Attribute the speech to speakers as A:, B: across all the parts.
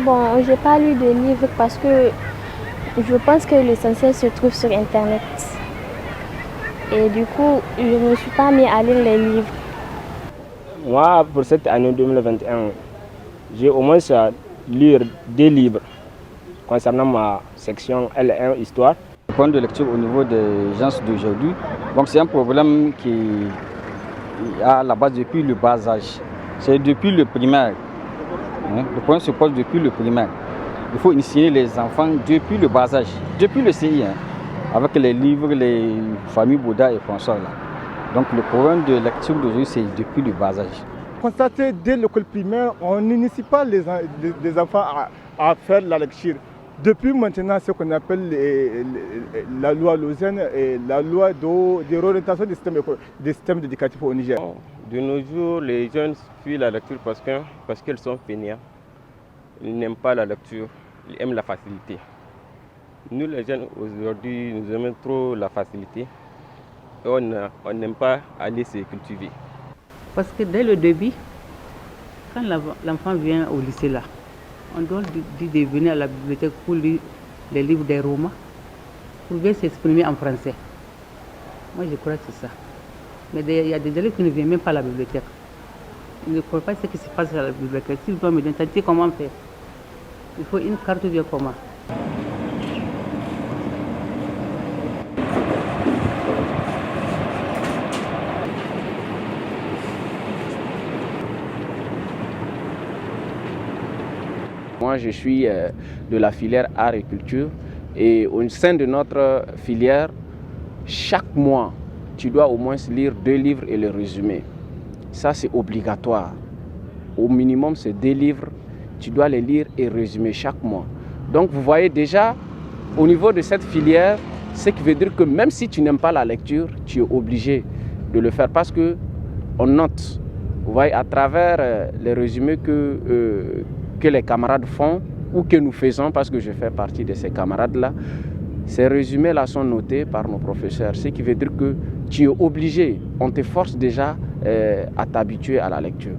A: Bon, j'ai pas lu de livre parce que je pense que l'essentiel se trouve sur Internet. Et du coup, je ne me suis pas mis à lire les livres.
B: Moi, pour cette année 2021, j'ai au moins à lire 2 livres concernant ma section L1 Histoire.
C: Le point de lecture au niveau des gens d'aujourd'hui, donc c'est un problème qui est à la base depuis le bas âge. C'est depuis le primaire. Le problème se pose depuis le primaire. Il faut initier les enfants depuis le bas âge, depuis le CI, avec les livres, les familles Bouddha et consorts. Donc le problème de lecture d'aujourd'hui, c'est depuis le bas âge.
D: Constater dès l'école primaire, on n'initie pas les enfants à faire la lecture. Depuis maintenant, ce qu'on appelle la loi Lausanne et la loi de réorientation des systèmes éducatifs au Niger.
E: De nos jours, les jeunes fuient la lecture parce qu'ils sont fainéants. Ils n'aiment pas la lecture, ils aiment la facilité. Nous, les jeunes, aujourd'hui, nous aimons trop la facilité. Et on n'aime pas aller se cultiver.
F: Parce que dès le début, quand l'enfant vient au lycée là, on doit dire de venir à la bibliothèque pour lire les livres des romans, pour bien s'exprimer en français. Moi, je crois que c'est ça. Mais il y a des élèves qui ne viennent même pas à la bibliothèque. Ils ne croient pas ce qui se passe à la bibliothèque. S'ils doivent me demander comment faire, il faut une carte ou bien comment.
B: Moi, je suis de la filière art et culture et au sein de notre filière, chaque mois, tu dois au moins lire 2 livres et les résumer. Ça, c'est obligatoire. Au minimum, c'est 2 livres, tu dois les lire et résumer chaque mois. Donc, vous voyez déjà, au niveau de cette filière, ce qui veut dire que même si tu n'aimes pas la lecture, tu es obligé de le faire parce qu'on note, vous voyez, à travers les résumés que les camarades font ou que nous faisons, parce que je fais partie de ces camarades-là, ces résumés-là sont notés par nos professeurs, ce qui veut dire que tu es obligé, on te force déjà à t'habituer à la lecture.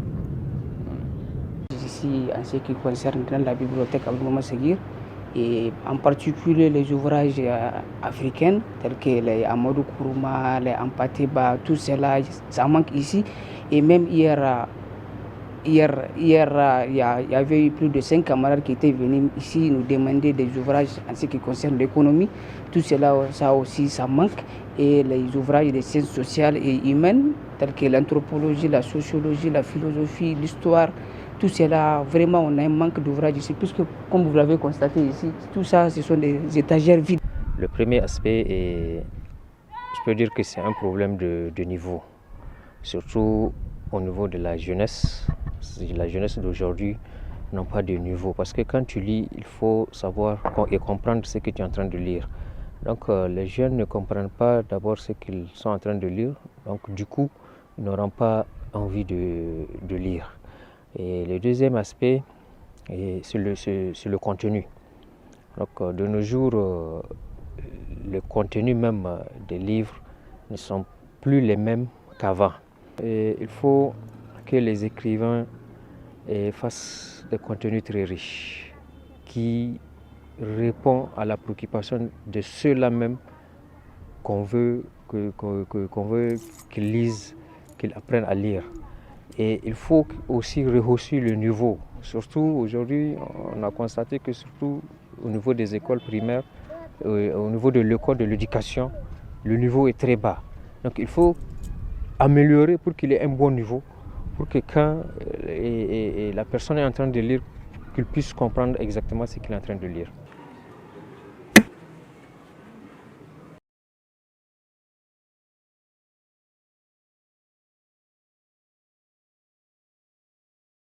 F: Ici, en ce qui concerne la bibliothèque Abdou Maman Seguir, et en particulier les ouvrages africains, tels que les Amadou Kourouma, les Ampateba, tout cela, ça manque ici. Et même hier, il y avait eu plus de 5 camarades qui étaient venus ici nous demander des ouvrages en ce qui concerne l'économie. Tout cela, ça aussi, ça manque. Et les ouvrages des sciences sociales et humaines, tels que l'anthropologie, la sociologie, la philosophie, l'histoire, tout cela, vraiment, on a un manque d'ouvrages ici, puisque, comme vous l'avez constaté ici, tout ça, ce sont des étagères vides.
G: Le premier aspect est, je peux dire que c'est un problème de niveau, surtout au niveau de la jeunesse. La jeunesse d'aujourd'hui n'a pas de niveau, parce que quand tu lis, il faut savoir et comprendre ce que tu es en train de lire. Donc les jeunes ne comprennent pas d'abord ce qu'ils sont en train de lire, donc du coup, ils n'auront pas envie de lire. Et le deuxième aspect, c'est le contenu. Donc de nos jours, le contenu même des livres ne sont plus les mêmes qu'avant. Et il faut que les écrivains fassent des contenus très riches qui répondent à la préoccupation de ceux-là même qu'on veut qu'ils lisent, qu'ils apprennent à lire. Et il faut aussi rehausser le niveau. Surtout aujourd'hui, on a constaté que surtout au niveau des écoles primaires, au niveau de l'école de l'éducation, le niveau est très bas. Donc il faut améliorer pour qu'il ait un bon niveau, pour que quand la personne est en train de lire, qu'il puisse comprendre exactement ce qu'il est en train de lire.